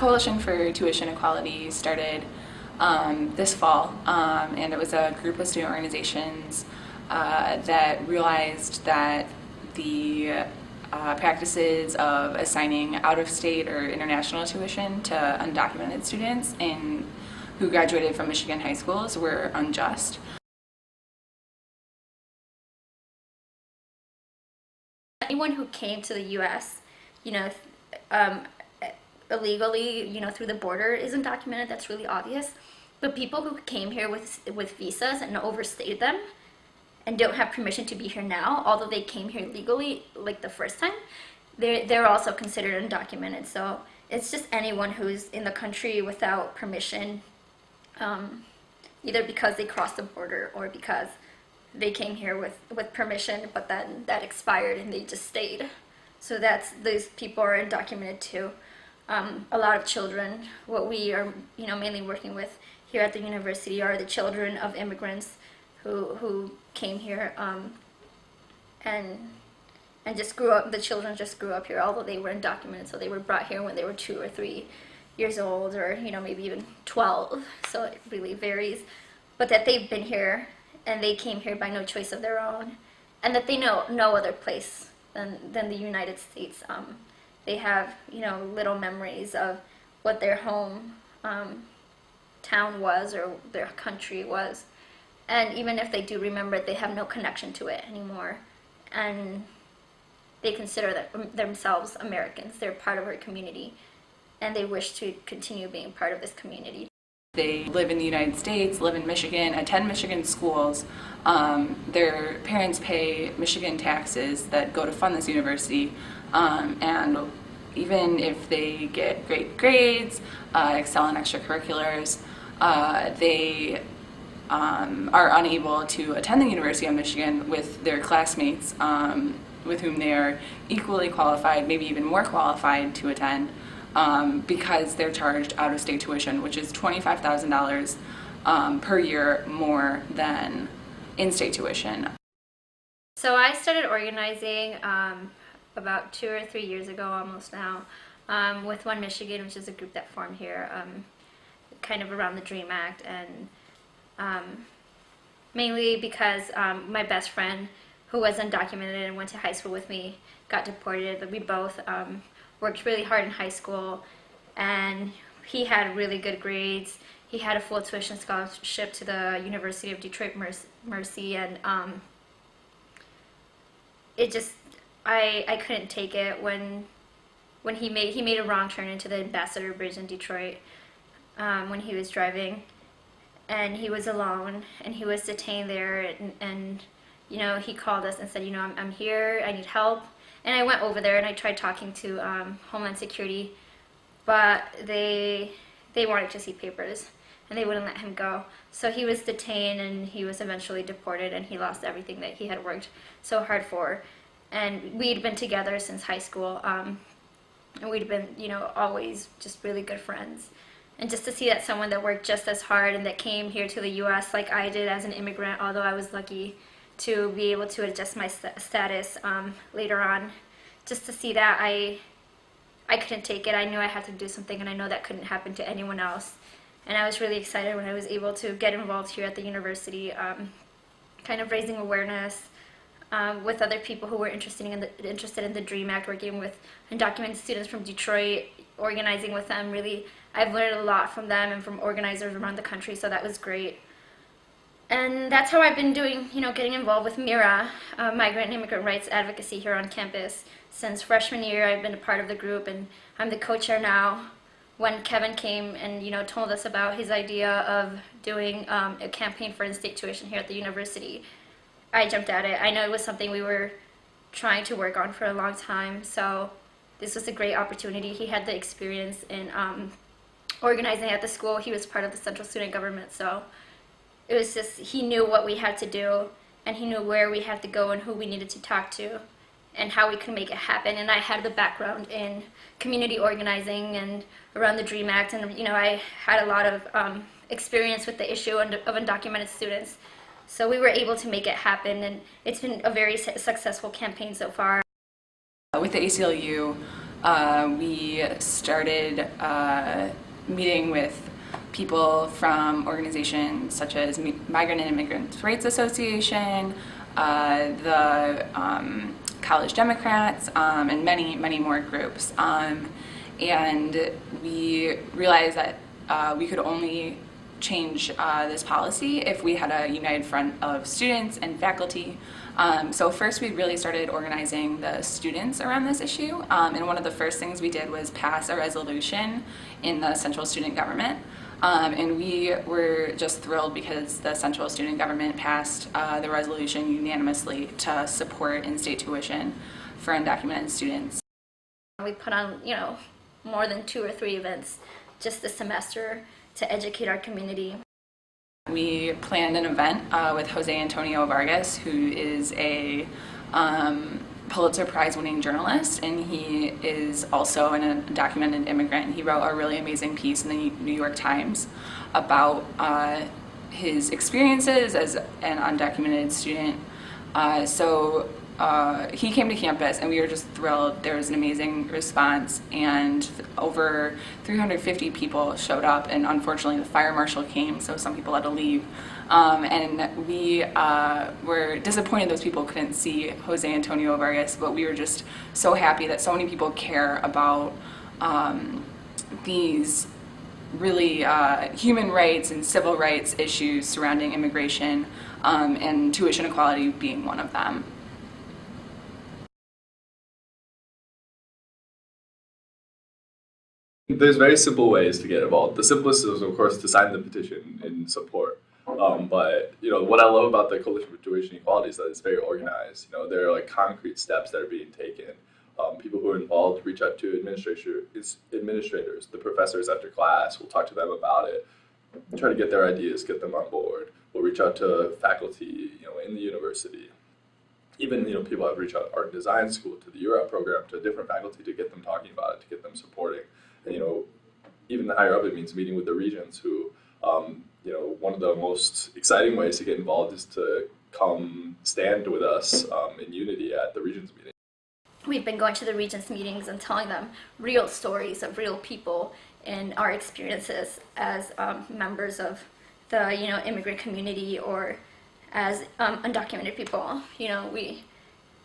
Coalition for Tuition Equality started this fall, and it was a group of student organizations that realized that the practices of assigning out-of-state or international tuition to undocumented students who graduated from Michigan high schools were unjust. Anyone who came to the U.S., illegally, through the border is undocumented. That's really obvious. But people who came here with visas and overstayed them and don't have permission to be here now, although they came here legally, like the first time, they're also considered undocumented. So it's just anyone who's in the country without permission, either because they crossed the border or because they came here with permission, but then that expired and they just stayed. So those people are undocumented too. A lot of children, what we are mainly working with here at the university are the children of immigrants who came here and just grew up. The children just grew up here, although they were undocumented, so they were brought here when they were 2 or 3 years old, or maybe even 12, so it really varies. But that they've been here and they came here by no choice of their own, and that they know no other place than the United States. They have little memories of what their home town was or their country was, and even if they do remember it, they have no connection to it anymore, and they consider themselves Americans. They're part of our community, and they wish to continue being part of this community. They live in the United States, live in Michigan, attend Michigan schools. Their parents pay Michigan taxes that go to fund this university, and even if they get great grades, excel in extracurriculars, they are unable to attend the University of Michigan with their classmates with whom they are equally qualified, maybe even more qualified to attend, because they're charged out-of-state tuition, which is $25,000 per year more than in-state tuition. So I started organizing about 2 or 3 years ago, almost now, with One Michigan, which is a group that formed here, kind of around the DREAM Act, and mainly because my best friend, who was undocumented and went to high school with me, got deported. We both worked really hard in high school, and he had really good grades. He had a full tuition scholarship to the University of Detroit Mercy, and I couldn't take it when he made a wrong turn into the Ambassador Bridge in Detroit when he was driving, and he was alone, and he was detained there, and he called us and said, I'm here, I need help. And I went over there and I tried talking to Homeland Security, but they wanted to see papers and they wouldn't let him go. So he was detained and he was eventually deported, and he lost everything that he had worked so hard for. And we'd been together since high school, and we'd been, always just really good friends. And just to see that someone that worked just as hard and that came here to the U.S. like I did as an immigrant, although I was lucky to be able to adjust my status later on, just to see that I couldn't take it. I knew I had to do something, and I know that couldn't happen to anyone else. And I was really excited when I was able to get involved here at the university, kind of raising awareness with other people who were interested in the DREAM Act, working with undocumented students from Detroit, organizing with them. Really, I've learned a lot from them and from organizers around the country, so that was great. And that's how I've been doing, getting involved with MIRA, Migrant and Immigrant Rights Advocacy, here on campus. Since freshman year, I've been a part of the group, and I'm the co-chair now. When Kevin came and, told us about his idea of doing a campaign for in-state tuition here at the university, I jumped at it. I know it was something we were trying to work on for a long time, so this was a great opportunity. He had the experience in organizing at the school. He was part of the central student government, so it was just, he knew what we had to do, and he knew where we had to go and who we needed to talk to and how we could make it happen. And I had the background in community organizing and around the DREAM Act, and I had a lot of experience with the issue of undocumented students. So we were able to make it happen, and it's been a very successful campaign so far. With the ACLU, we started meeting with people from organizations such as Migrant and Immigrant Rights Association, the College Democrats, and many, many more groups. And we realized that we could only change this policy if we had a united front of students and faculty. So first we really started organizing the students around this issue, and one of the first things we did was pass a resolution in the Central Student Government. And we were just thrilled because the Central Student Government passed the resolution unanimously to support in-state tuition for undocumented students. We put on, more than 2 or 3 events just this semester to educate our community. We planned an event with Jose Antonio Vargas, who is a Pulitzer Prize-winning journalist, and he is also an undocumented immigrant. He wrote a really amazing piece in the New York Times about his experiences as an undocumented student. So he came to campus, and we were just thrilled. There was an amazing response, and over 350 people showed up, and unfortunately the fire marshal came, so some people had to leave. And we were disappointed those people couldn't see Jose Antonio Vargas, but we were just so happy that so many people care about these really human rights and civil rights issues surrounding immigration, and tuition equality being one of them. There's very simple ways to get involved. The simplest is, of course, to sign the petition in support. But what I love about the Coalition for Tuition Equality is that it's very organized. There are concrete steps that are being taken. People who are involved reach out to administrators, the professors after class. We'll talk to them about it, try to get their ideas, get them on board. We'll reach out to faculty, in the university. Even people have reached out to art and design school, to the URAP program, to different faculty to get them talking about it, to get them supporting. And even the higher up, it means meeting with the regents who, one of the most exciting ways to get involved is to come stand with us in unity at the regents meeting. We've been going to the regents meetings and telling them real stories of real people and our experiences as members of the immigrant community or as undocumented people. We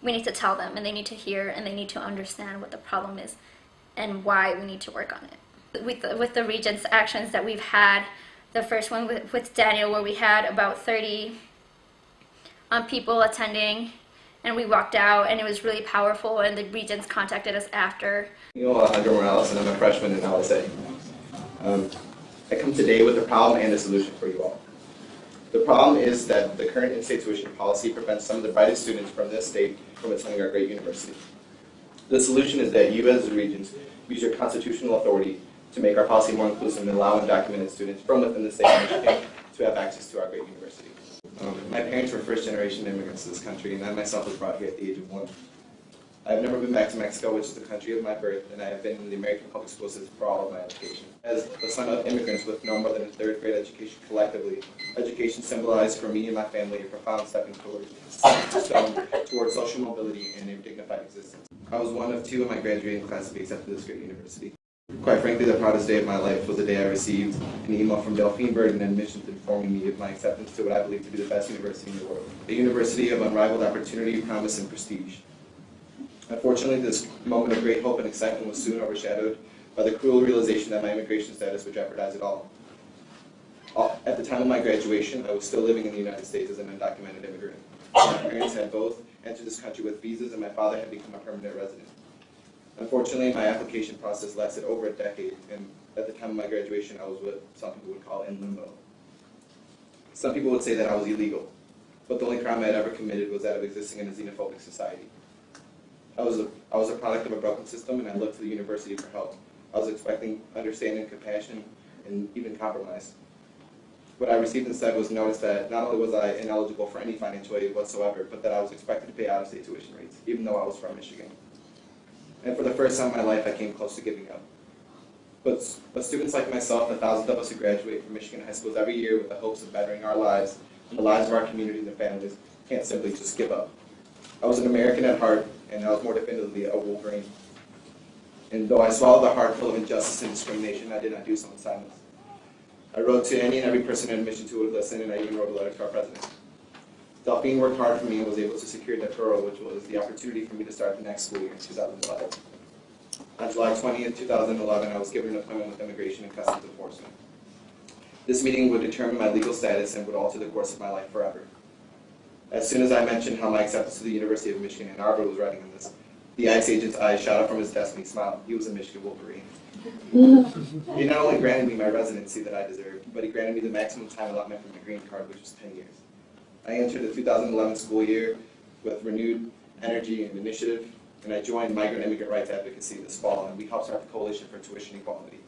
need to tell them, and they need to hear, and they need to understand what the problem is and why we need to work on it. With the Regents actions that we've had, the first one with Daniel, where we had about 30 people attending, and we walked out, and it was really powerful, and the Regents contacted us after. Alejandro Morales, and I'm a freshman in LSA. I come today with a problem and a solution for you all. The problem is that the current in-state tuition policy prevents some of the brightest students from this state from attending our great university. The solution is that you as the Regents use your constitutional authority to make our policy more inclusive and allow undocumented students from within the state of Michigan to have access to our great university. My parents were first-generation immigrants to this country, and I myself was brought here at the age of 1. I have never been back to Mexico, which is the country of my birth, and I have been in the American public school system for all of my education. As the son of immigrants with no more than a third grade education collectively, education symbolized for me and my family a profound stepping towards social mobility and a dignified existence. I was one of 2 in my graduating class to be accepted to this great university. Quite frankly, the proudest day of my life was the day I received an email from Delphine Bird and Admissions informing me of my acceptance to what I believe to be the best university in the world. A university of unrivaled opportunity, promise, and prestige. Unfortunately, this moment of great hope and excitement was soon overshadowed by the cruel realization that my immigration status would jeopardize it all. At the time of my graduation, I was still living in the United States as an undocumented immigrant. My parents had both entered this country with visas, and my father had become a permanent resident. Unfortunately, my application process lasted over a decade, and at the time of my graduation, I was what some people would call in limbo. Some people would say that I was illegal, but the only crime I had ever committed was that of existing in a xenophobic society. I was a product of a broken system, and I looked to the university for help. I was expecting understanding, compassion, and even compromise. What I received instead was notice that not only was I ineligible for any financial aid whatsoever, but that I was expected to pay out-of-state tuition rates, even though I was from Michigan. And for the first time in my life, I came close to giving up. But students like myself, the thousands of us who graduate from Michigan high schools every year with the hopes of bettering our lives and the lives of our community and their families, can't simply just give up. I was an American at heart, and I was more definitively a Wolverine. And though I swallowed the heart full of injustice and discrimination, I did not do so in silence. I wrote to any and every person in admission who would listen, and I even wrote a letter to our president. Delphine worked hard for me and was able to secure deferral, which was the opportunity for me to start the next school year in 2011. On July 20th, 2011, I was given an appointment with Immigration and Customs Enforcement. This meeting would determine my legal status and would alter the course of my life forever. As soon as I mentioned how my acceptance to the University of Michigan Ann Arbor was riding on this, the ICE agent's eyes shot up from his desk and he smiled. He was a Michigan Wolverine. He not only granted me my residency that I deserved, but he granted me the maximum time allotment for my green card, which was 10 years. I entered the 2011 school year with renewed energy and initiative, and I joined Migrant Immigrant Rights Advocacy this fall, and we helped start the Coalition for Tuition Equality.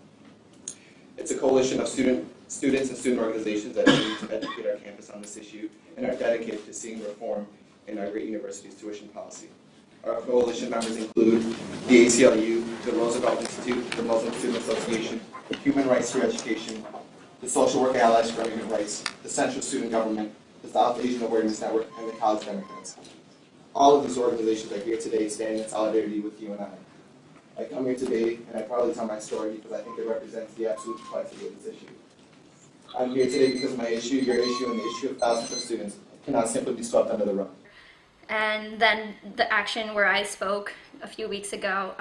It's a coalition of students and student organizations that aim to educate our campus on this issue and are dedicated to seeing reform in our great university's tuition policy. Our coalition members include the ACLU, the Roosevelt Institute, the Muslim Student Association, Human Rights Through Education, the Social Work Allies for Immigrant Rights, the Central Student Government, the South Asian Awareness Network, and the College Democrats. All of these organizations are here today standing in solidarity with you and I. I come here today and I proudly tell my story because I think it represents the absolute complexity of this issue. I'm here today because my issue, your issue, and the issue of thousands of students cannot simply be swept under the rug. And then the action where I spoke a few weeks ago,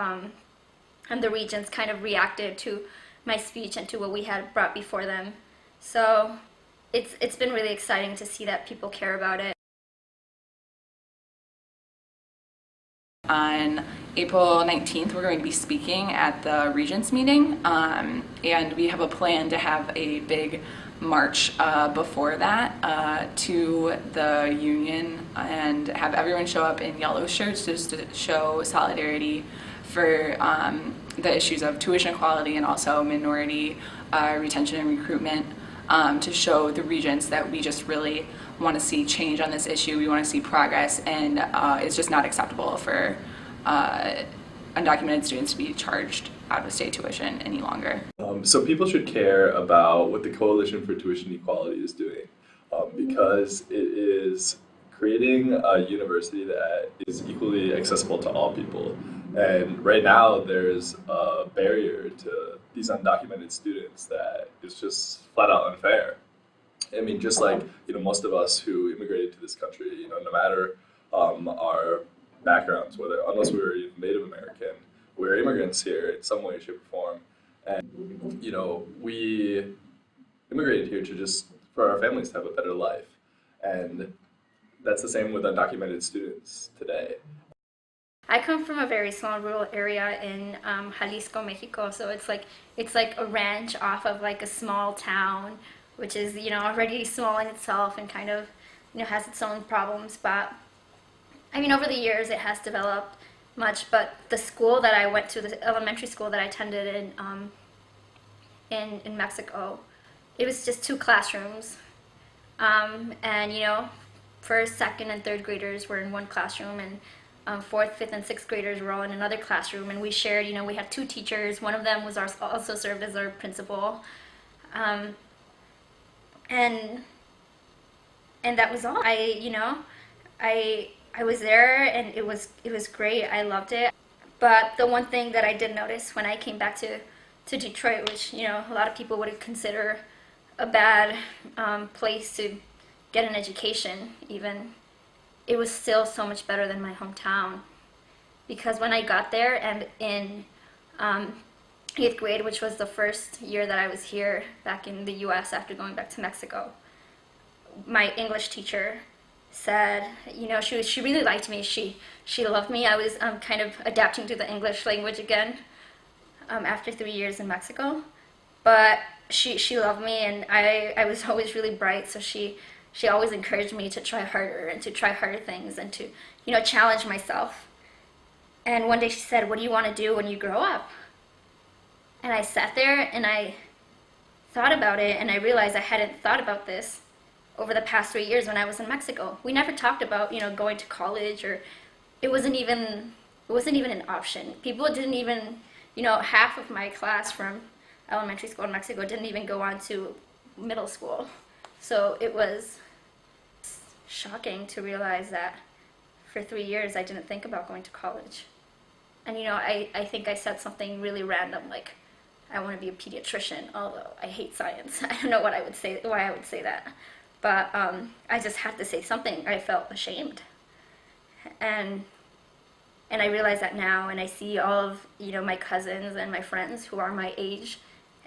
and the regents kind of reacted to my speech and to what we had brought before them. So it's been really exciting to see that people care about it. On April 19th, we're going to be speaking at the Regents meeting, and we have a plan to have a big march before that to the Union and have everyone show up in yellow shirts just to show solidarity for the issues of tuition equality and also minority retention and recruitment, to show the Regents that we just really want to see change on this issue. We want to see progress, and it's just not acceptable for undocumented students to be charged out-of-state tuition any longer. So people should care about what the Coalition for Tuition Equality is doing, because it is creating a university that is equally accessible to all people. And right now there's a barrier to these undocumented students that is just flat out unfair. I mean, just like, most of us who immigrated to this country, no matter our backgrounds, unless we were Native American, we're immigrants here in some way, shape, or form. And, we immigrated here for our families to have a better life. And that's the same with undocumented students today. I come from a very small rural area in Jalisco, Mexico, so it's like a ranch off of like a small town, which is already small in itself and kind of has its own problems. But I mean, over the years it has developed much. But the school that I went to, the elementary school that I attended in Mexico, it was just 2 classrooms, and first, second, and third graders were in one classroom, and 4th, 5th, and 6th graders were all in another classroom, and we shared, we had 2 teachers. One of them was also served as our principal, and that was all. I was there, and it was great. I loved it. But the one thing that I did notice when I came back to Detroit, which a lot of people would consider a bad place to get an education, even, it was still so much better than my hometown. Because when I got there, and in 8th grade, which was the first year that I was here back in the US after going back to Mexico, my English teacher said, she really liked me. She loved me. I was kind of adapting to the English language again after 3 years in Mexico. But she loved me, and I was always really bright, so she always encouraged me to try harder and to try harder things and to, challenge myself. And one day she said, "What do you want to do when you grow up?" And I sat there and I thought about it, and I realized I hadn't thought about this over the past 3 years when I was in Mexico. We never talked about, going to college, or it wasn't even an option. People didn't even, half of my class from elementary school in Mexico didn't even go on to middle school. So it was shocking to realize that for 3 years I didn't think about going to college. And I think I said something really random, like I want to be a pediatrician, although I hate science. I don't know why I would say that, but I just had to say something. I felt ashamed, and I realize that now, and I see all of my cousins and my friends who are my age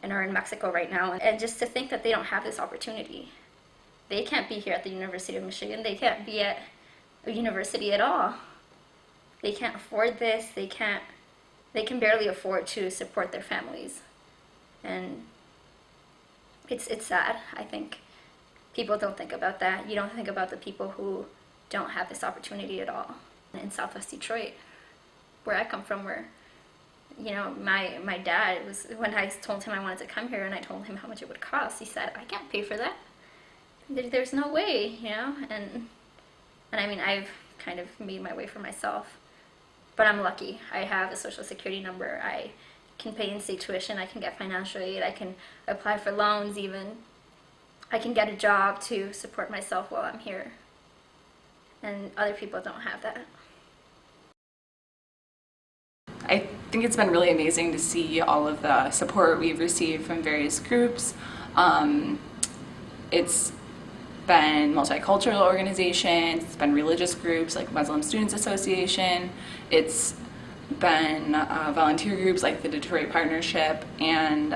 and are in Mexico right now, and just to think that they don't have this opportunity. They can't be here at the University of Michigan. They can't be at a university at all. They can't afford this. They can barely afford to support their families. And it's sad. I think people don't think about that. You don't think about the people who don't have this opportunity at all. In Southwest Detroit, where I come from, where my dad was, when I told him I wanted to come here and I told him how much it would cost, he said, I can't pay for that. There's no way, and I mean, I've kind of made my way for myself, but I'm lucky. I have a social security number. I can pay in-state tuition. I can get financial aid. I can apply for loans even. I can get a job to support myself while I'm here, and other people don't have that. I think it's been really amazing to see all of the support we've received from various groups. It's been multicultural organizations, it's been religious groups like Muslim Students Association, it's been volunteer groups like the Detroit Partnership, and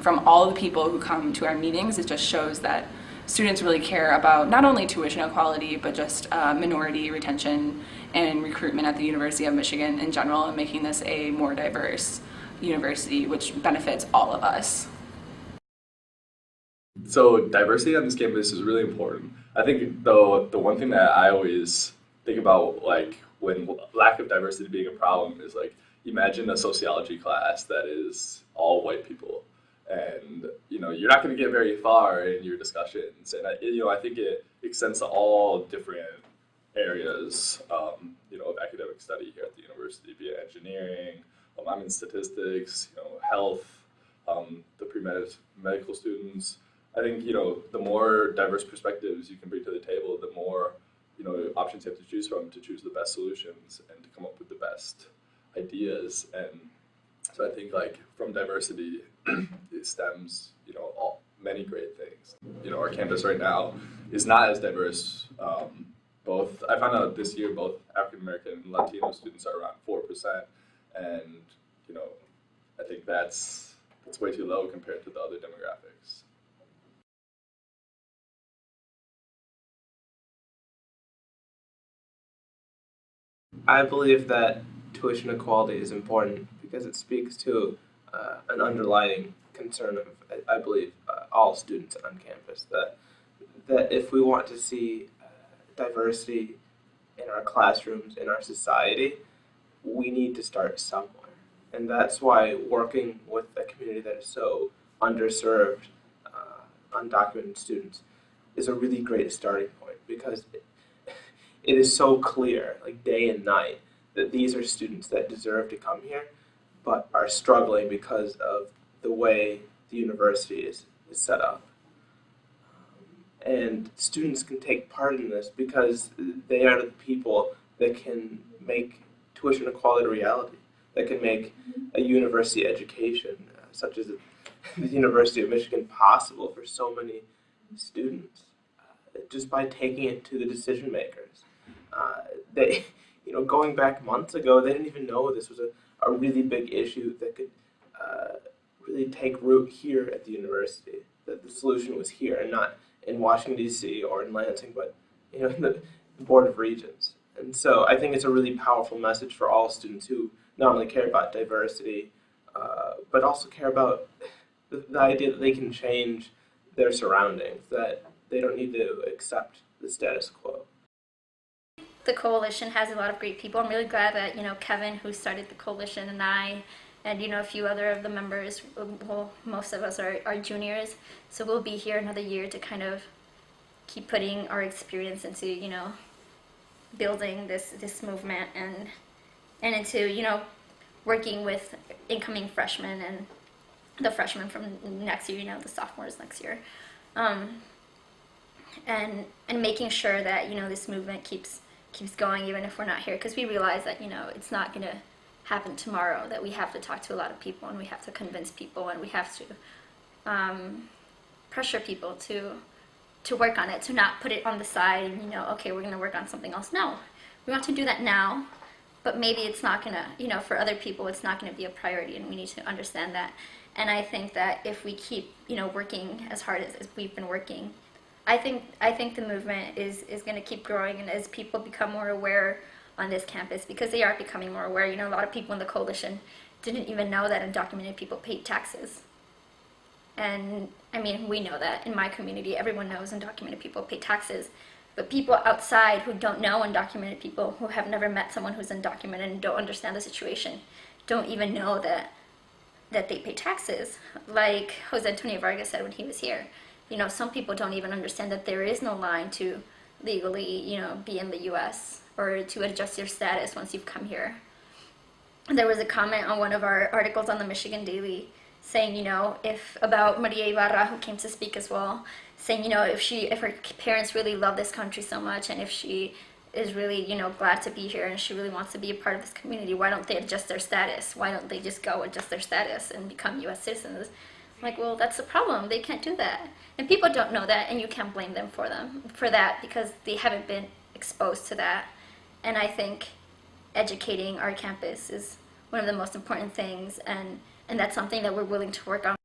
from all the people who come to our meetings, it just shows that students really care about not only tuition equality, but just minority retention and recruitment at the University of Michigan in general, and making this a more diverse university, which benefits all of us. So diversity on this campus is really important. I think though the one thing that I always think about, like when lack of diversity being a problem, is like imagine a sociology class that is all white people, and you're not going to get very far in your discussions. And I think it extends to all different areas of academic study here at the university, be it engineering, I'm in statistics, health, the pre-medical students. I think, the more diverse perspectives you can bring to the table, the more, options you have to choose from to choose the best solutions and to come up with the best ideas. And so I think from diversity, it stems, many great things. Our campus right now is not as diverse. I found out this year, both African American and Latino students are around 4%. And, I think that's way too low compared to the other demographics. I believe that tuition equality is important because it speaks to an underlying concern of, I believe, all students on campus, that if we want to see diversity in our classrooms, in our society, we need to start somewhere. And that's why working with a community that is so underserved, undocumented students, is a really great starting point, because it is so clear, like day and night, that these are students that deserve to come here, but are struggling because of the way the university is set up. And students can take part in this because they are the people that can make tuition equality a reality, that can make a university education, such as the University of Michigan, possible for so many students, just by taking it to the decision makers. They, going back months ago, they didn't even know this was a really big issue that could really take root here at the university, that the solution was here and not in Washington, D.C. or in Lansing, but in the Board of Regents. And so I think it's a really powerful message for all students who not only care about diversity, but also care about the idea that they can change their surroundings, that they don't need to accept the status quo. The coalition has a lot of great people. I'm really glad that, Kevin, who started the coalition, and I, and, a few other of the members, well, most of us are juniors, so we'll be here another year to kind of keep putting our experience into, building this movement and into, working with incoming freshmen and the freshmen from next year, the sophomores next year, and making sure that, this movement keeps going even if we're not here, because we realize that, it's not going to happen tomorrow, that we have to talk to a lot of people and we have to convince people and we have to pressure people to work on it, to not put it on the side and, okay, we're going to work on something else. No, we want to do that now, but maybe it's not going to, for other people, it's not going to be a priority, and we need to understand that. And I think that if we keep, working as hard as we've been working, I think the movement is going to keep growing, and as people become more aware on this campus, because they are becoming more aware. A lot of people in the coalition didn't even know that undocumented people paid taxes. And I mean, we know that in my community, everyone knows undocumented people pay taxes. But people outside who don't know undocumented people, who have never met someone who's undocumented and don't understand the situation, don't even know that they pay taxes. Like Jose Antonio Vargas said when he was here, some people don't even understand that there is no line to legally, be in the U.S. or to adjust your status once you've come here. There was a comment on one of our articles on the Michigan Daily saying, if about Maria Ibarra, who came to speak as well, saying, if her parents really love this country so much, and if she is really, glad to be here, and she really wants to be a part of this community, why don't they adjust their status? Why don't they just go adjust their status and become U.S. citizens? I'm like, well, that's the problem. They can't do that. And people don't know that, and you can't blame them for that, because they haven't been exposed to that. And I think educating our campus is one of the most important things, and that's something that we're willing to work on.